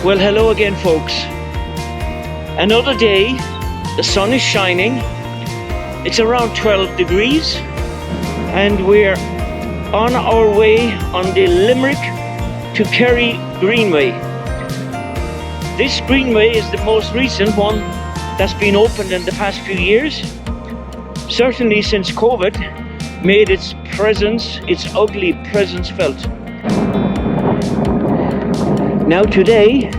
Well, hello again, folks. Another day, the sun is shining. It's around 12 degrees, and we're on our way on the Limerick to Kerry Greenway. This greenway is the most recent one that's been opened in the past few years. Certainly since COVID made its ugly presence felt. Now today,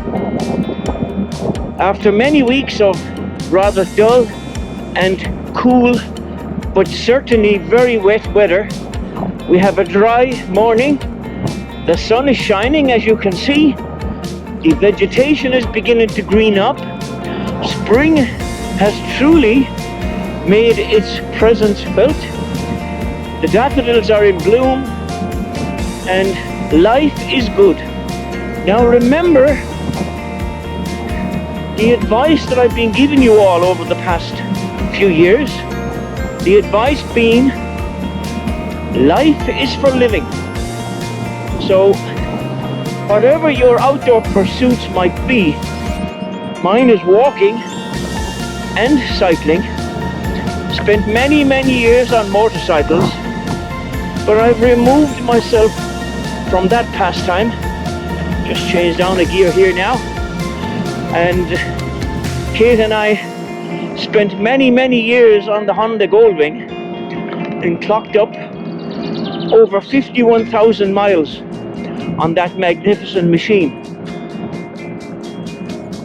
after many weeks of rather dull and cool, but certainly very wet weather, we have a dry morning. The sun is shining, as you can see. The vegetation is beginning to green up. Spring has truly made its presence felt. The daffodils are in bloom and life is good. Now remember the advice that I've been giving you all over the past few years. The advice being, life is for living. So whatever your outdoor pursuits might be, mine is walking and cycling. Spent many years on motorcycles, but I've removed myself from that pastime. Just changed down a gear here now, and Kate and I spent many years on the Honda Goldwing and clocked up over 51,000 miles on that magnificent machine.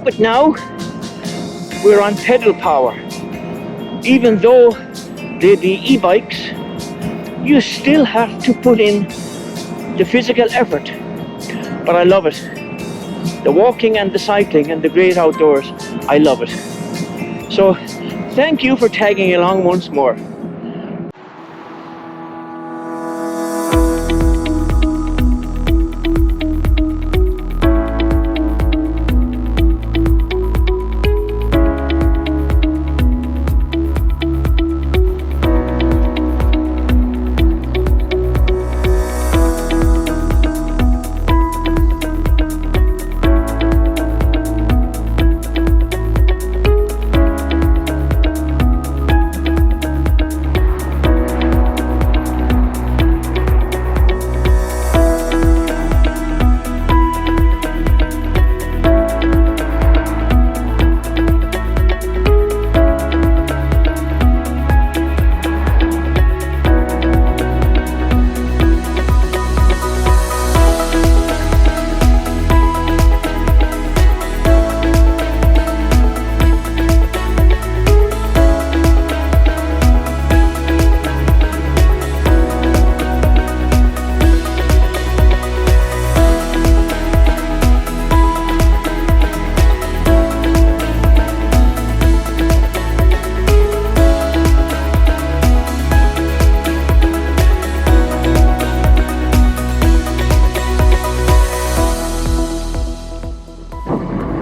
But now we're on pedal power. Even though they be e-bikes, you still have to put in the physical effort. But I love it. The walking and the cycling and the great outdoors, I love it. So thank you for tagging along once more.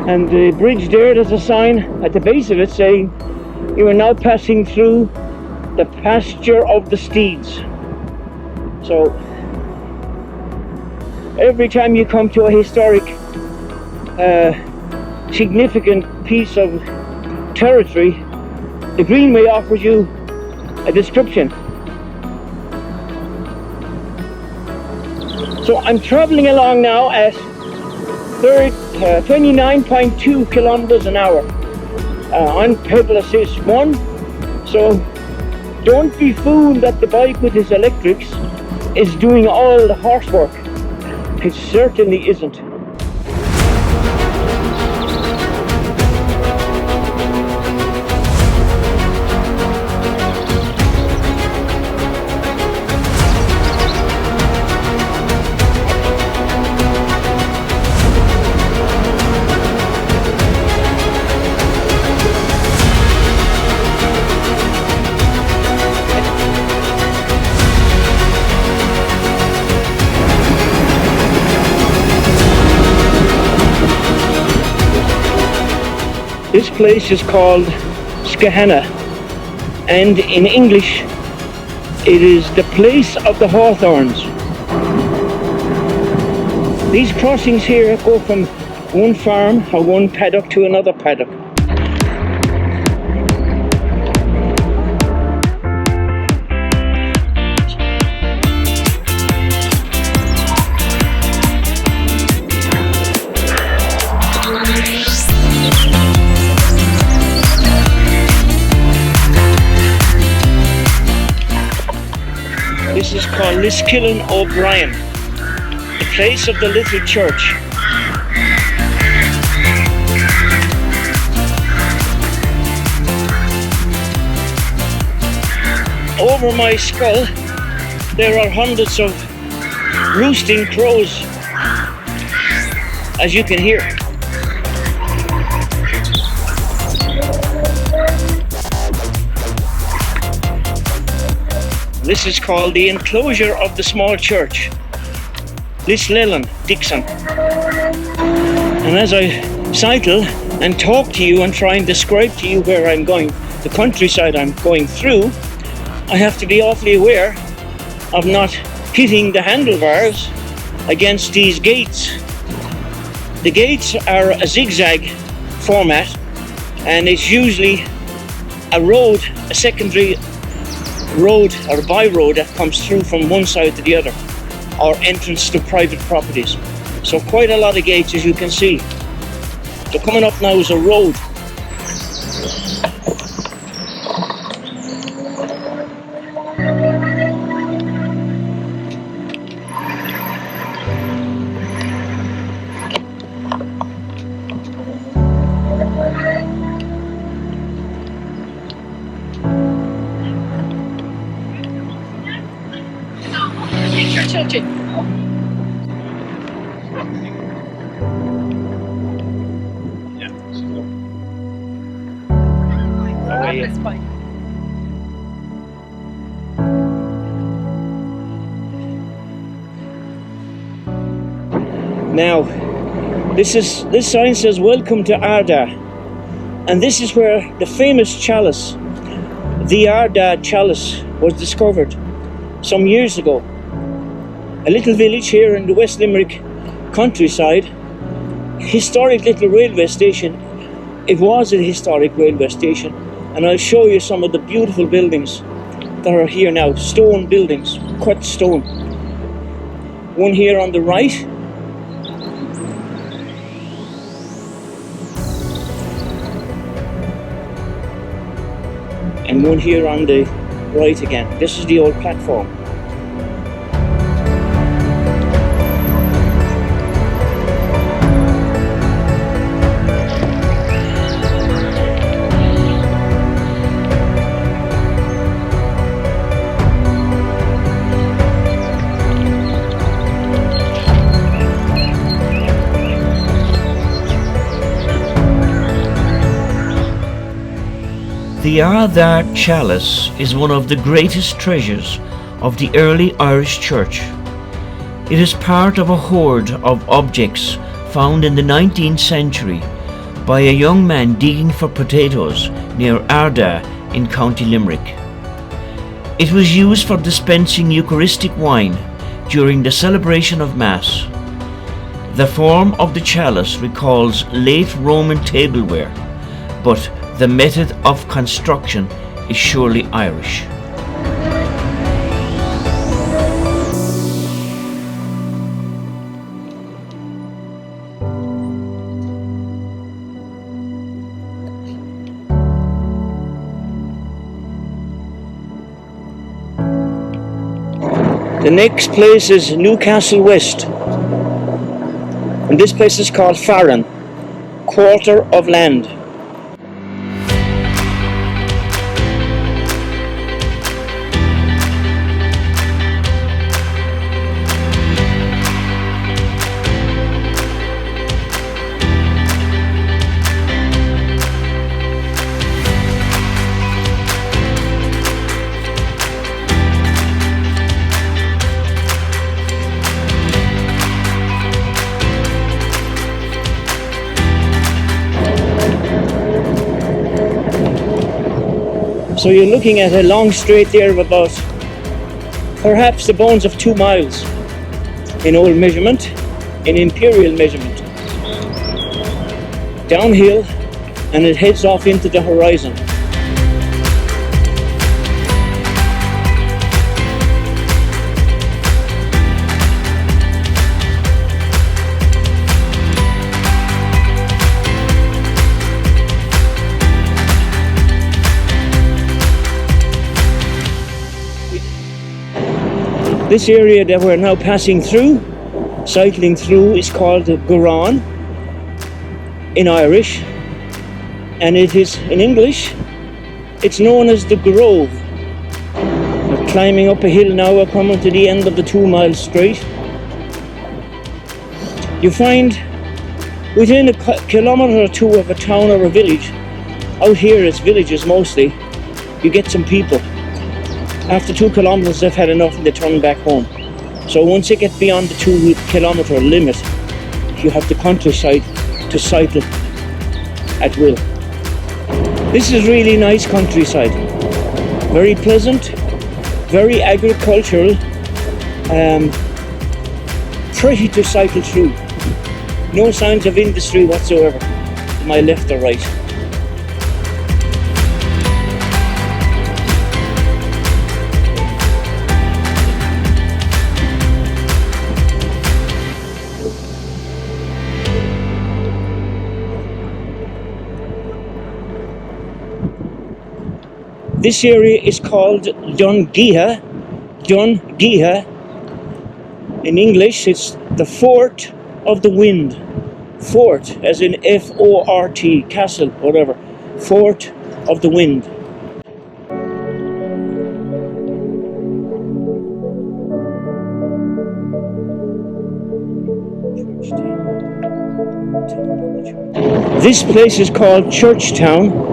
And the bridge there's a sign at the base of it saying, "You are now passing through the pasture of the steeds." So every time you come to a historic, significant piece of territory, the Greenway offers you a description. So I'm traveling along now at 29.2 kilometers an hour on pedal assist 1. So don't be fooled that the bike with its electrics is doing all the horse work. It certainly isn't. This place is called Skahana, and in English it is the place of the hawthorns. These crossings here go from one farm or one paddock to another paddock. This is called Liskillen O'Brien, the place of the little church. Over my skull there are hundreds of roosting crows, as you can hear. This is called the enclosure of the small church, Lislellan Dixon. And as I cycle and talk to you and try and describe to you where I'm going, the countryside I'm going through, I have to be awfully aware of not hitting the handlebars against these gates. The gates are a zigzag format, and it's usually a road, a secondary road or a by road that comes through from one side to the other, or entrance to private properties. So quite a lot of gates, as you can see. So coming up now is a road. Children. Now, this sign says "Welcome to Ardagh," and this is where the famous chalice, the Ardagh chalice, was discovered some years ago. A little village here in the West Limerick countryside, historic little railway station. It was a historic railway station, and I'll show you some of the beautiful buildings that are here now, stone buildings, cut stone. One here on the right, and one here on the right again. This is the old platform. The Ardagh chalice is one of the greatest treasures of the early Irish Church. It is part of a hoard of objects found in the 19th century by a young man digging for potatoes near Ardagh in County Limerick. It was used for dispensing Eucharistic wine during the celebration of Mass. The form of the chalice recalls late Roman tableware, but the method of construction is surely Irish. The next place is Newcastle West, and this place is called Farran, quarter of land. So you're looking at a long straight there of about perhaps the bones of 2 miles in old measurement, in imperial measurement. downhill, and it heads off into the horizon. This area that we're now passing through, cycling through, is called the Garan in Irish, and it is in English, it's known as the Grove. We're climbing up a hill now, we're coming to the end of the 2 mile straight. You find within a kilometre or two of a town or a village, out here it's villages mostly, you get some people. After 2 kilometres they've had enough and they turn back home. So once you get beyond the 2 kilometre limit, you have the countryside to cycle at will. This is really nice countryside. Very pleasant, very agricultural, pretty to cycle through. No signs of industry whatsoever to my left or right. This area is called Dungeha. Dungeha. In English, it's the Fort of the Wind. Fort, as in F-O-R-T, castle, whatever. Fort of the Wind. This place is called Churchtown.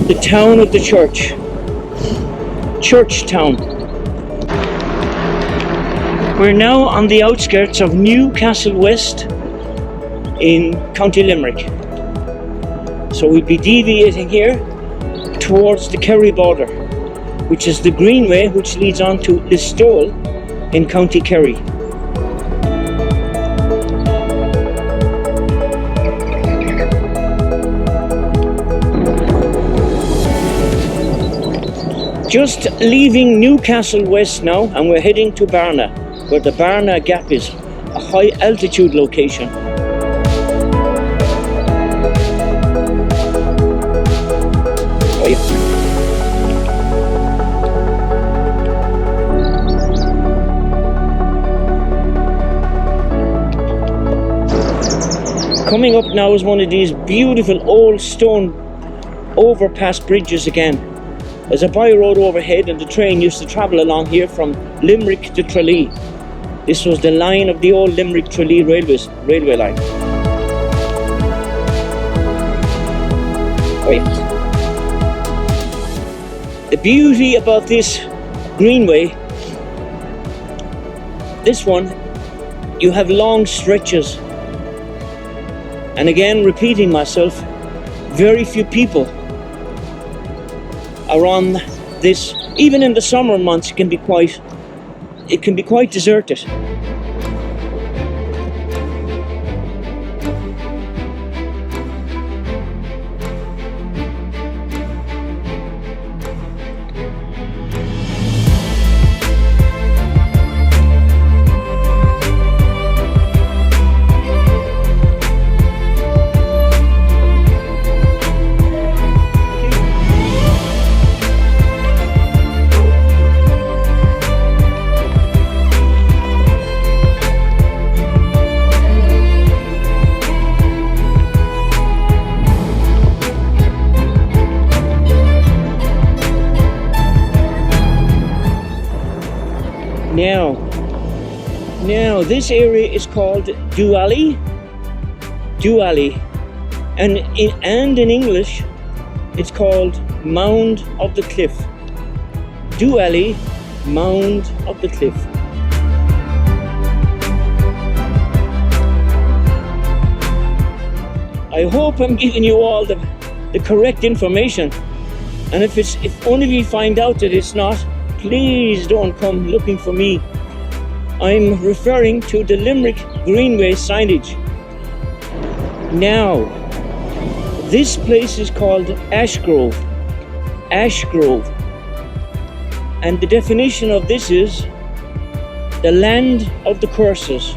The town of the church. Churchtown. We're now on the outskirts of Newcastle West in County Limerick. So we'll be deviating here towards the Kerry border, which is the Greenway which leads on to Listowel in County Kerry. Just leaving Newcastle West now, and we're heading to Barna, where the Barna Gap is, a high altitude location. Oh, yeah. Coming up now is one of these beautiful old stone overpass bridges again. There's a by road overhead, and the train used to travel along here from Limerick to Tralee. This was the line of the old Limerick Tralee railway line. Oh, yeah. The beauty about this Greenway, this one, you have long stretches. And again, repeating myself, very few people are on this. Even in the summer months, it can be quite deserted. Now this area is called Dually, and in English it's called Mound of the Cliff. Dually, Mound of the Cliff. I hope I'm giving you all the correct information, and if only we find out that it's not, please don't come looking for me. I'm referring to the Limerick Greenway signage. Now, this place is called Ashgrove. Ashgrove. And the definition of this is the land of the curses,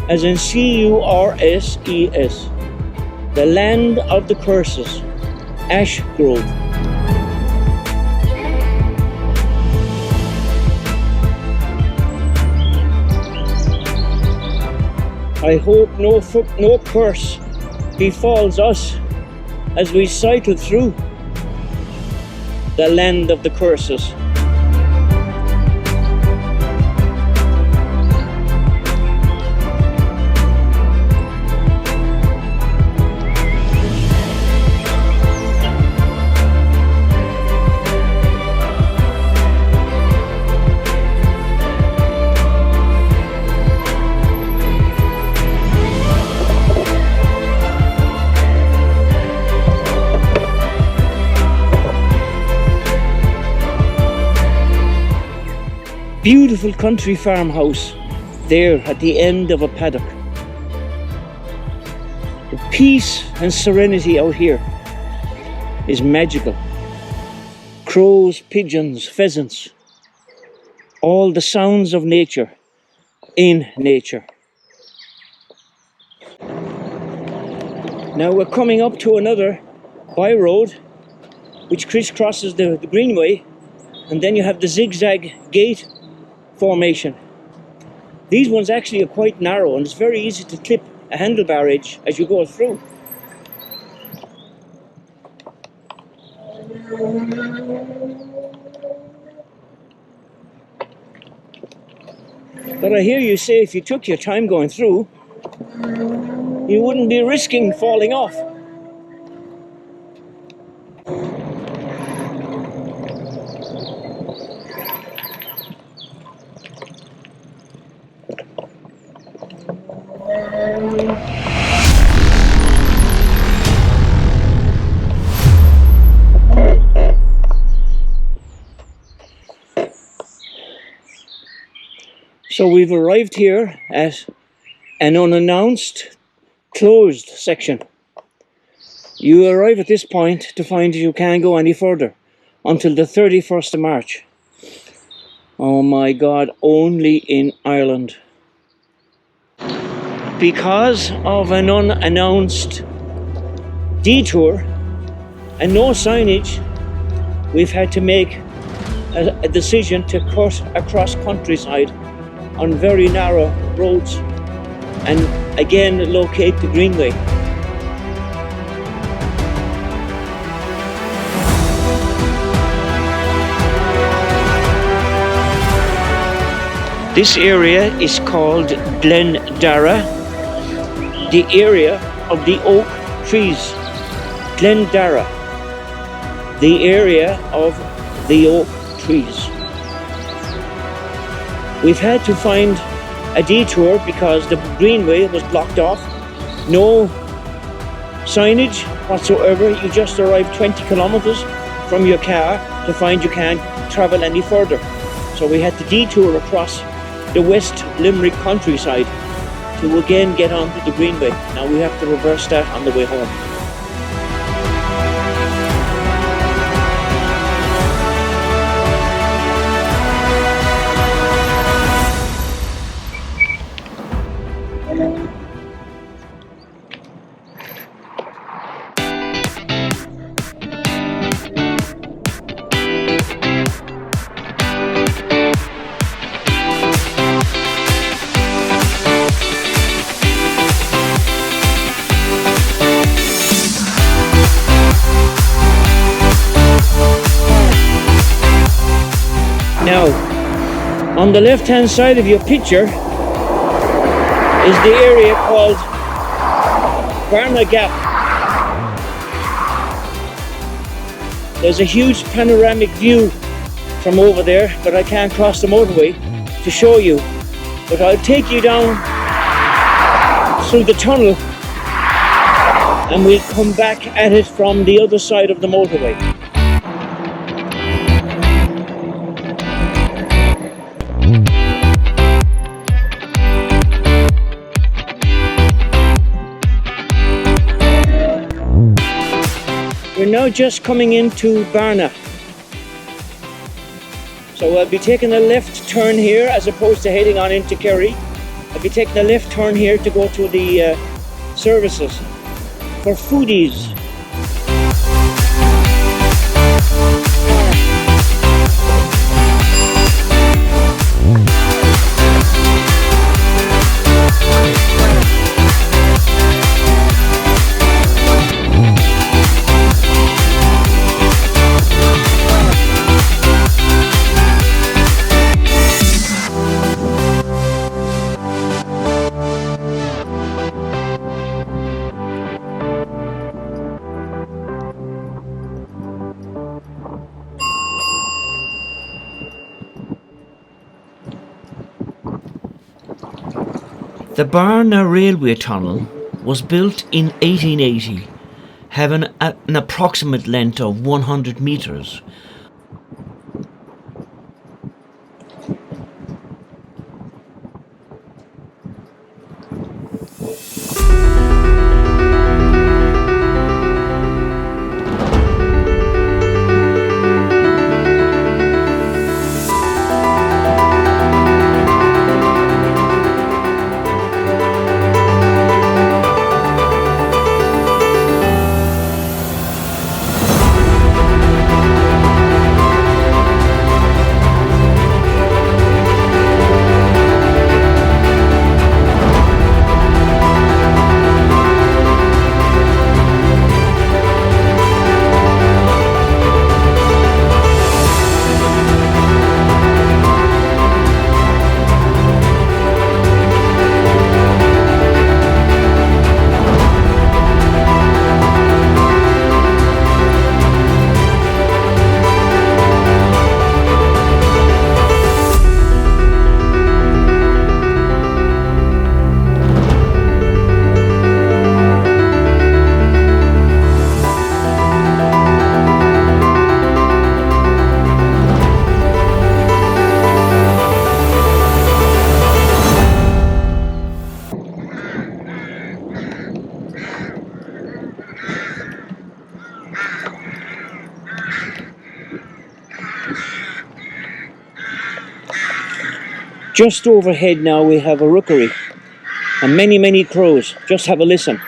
as in C-U-R-S-E-S. The land of the curses. Ashgrove. I hope no curse befalls us as we cycle through the land of the curses. Beautiful country farmhouse there at the end of a paddock. The peace and serenity out here is magical. Crows, pigeons, pheasants, all the sounds of nature in nature. Now we're coming up to another by-road which crisscrosses the Greenway, and then you have the zigzag gate formation. These ones actually are quite narrow, and it's very easy to clip a handlebar edge as you go through. But I hear you say if you took your time going through, you wouldn't be risking falling off. So we've arrived here at an unannounced, closed section. You arrive at this point to find you can't go any further until the 31st of March. Oh my God, only in Ireland. Because of an unannounced detour and no signage, we've had to make a decision to cut across countryside on very narrow roads and again locate the Greenway. This area is called Glen Dara, the area of the oak trees. Glen Dara, the area of the oak trees. We've had to find a detour because the Greenway was blocked off. No signage whatsoever. You just arrive 20 kilometers from your car to find you can't travel any further. So we had to detour across the West Limerick countryside to again get onto the Greenway. Now we have to reverse that on the way home. Now, on the left-hand side of your picture is the area called Barna Gap. There's a huge panoramic view from over there, but I can't cross the motorway to show you. But I'll take you down through the tunnel and we'll come back at it from the other side of the motorway. now just coming into Barna. So I'll be taking a left turn here as opposed to heading on into Kerry. I'll be taking a left turn here to go to the services for foodies. The Barna Railway Tunnel was built in 1880, having an approximate length of 100 metres. Just overhead now we have a rookery and many crows. Just have a listen.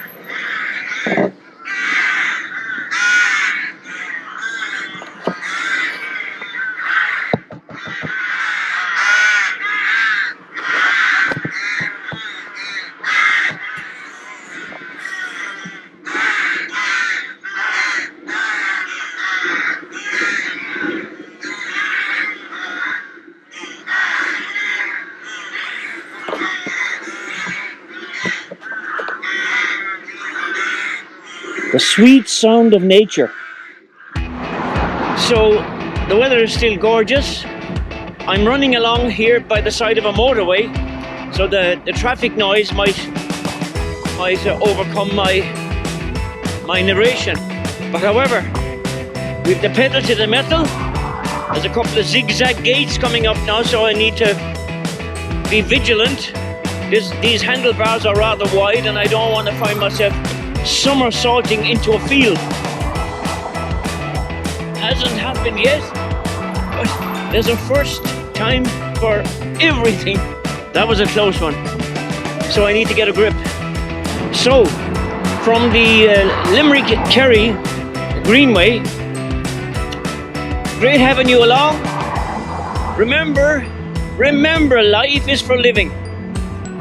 The sweet sound of nature. So the weather is still gorgeous. I'm running along here by the side of a motorway, so the traffic noise might overcome my narration. But however, we've the pedal to the metal. There's a couple of zigzag gates coming up now, so I need to be vigilant. These handlebars are rather wide and I don't want to find myself somersaulting into a field. Hasn't happened yet, but there's a first time for everything. That was a close one, so I need to get a grip. So from the Limerick Greenway, great having you along. Remember, life is for living.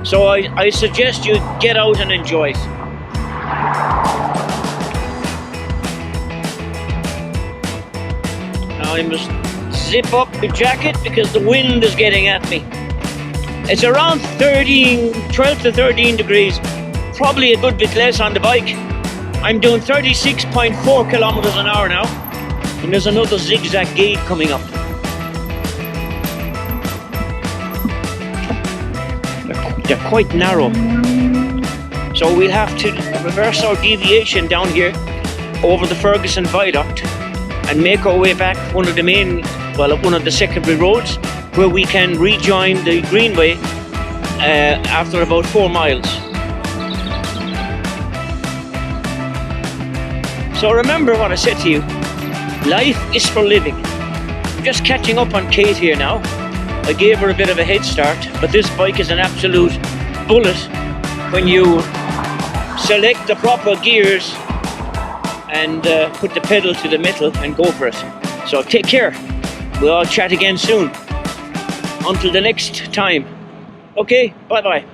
So I suggest you get out and enjoy it. Now I must zip up the jacket because the wind is getting at me. It's around 12 to 13 degrees, probably a good bit less on the bike. I'm doing 36.4 kilometers an hour now, and there's another zigzag gate coming up. They're quite narrow, so we'll have to reverse our deviation down here over the Ferguson Viaduct and make our way back one of the secondary roads where we can rejoin the Greenway after about 4 miles. So remember what I said to you. Life is for living. I'm just catching up on Kate here now. I gave her a bit of a head start, but this bike is an absolute bullet when you select the proper gears and put the pedal to the metal and go for it. So take care. We'll all chat again soon. Until the next time. Okay, bye-bye.